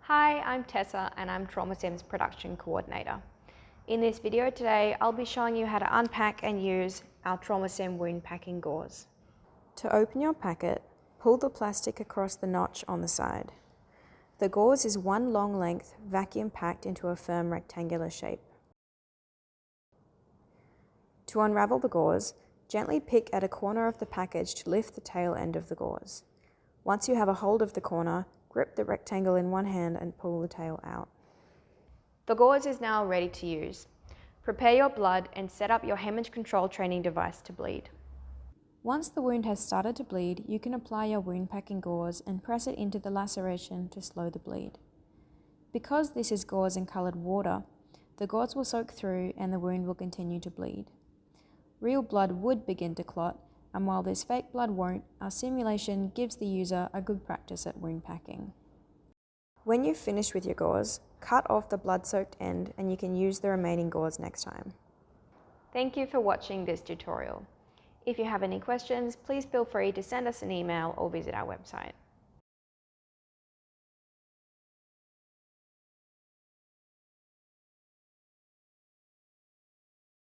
Hi, I'm Tessa and I'm TraumaSim's production coordinator. In this video today, I'll be showing you how to unpack and use our TraumaSim wound packing gauze. To open your packet, pull the plastic across the notch on the side. The gauze is one long length, vacuum packed into a firm rectangular shape. To unravel the gauze, gently pick at a corner of the package to lift the tail end of the gauze. Once you have a hold of the corner, grip the rectangle in one hand and pull the tail out. The gauze is now ready to use. Prepare your blood and set up your hemorrhage control training device to bleed. Once the wound has started to bleed, you can apply your wound packing gauze and press it into the laceration to slow the bleed. Because this is gauze in coloured water, the gauze will soak through and the wound will continue to bleed. Real blood would begin to clot, and while this fake blood won't, our simulation gives the user a good practice at wound packing. When you've finished with your gauze, cut off the blood-soaked end and you can use the remaining gauze next time. Thank you for watching this tutorial. If you have any questions, please feel free to send us an email or visit our website.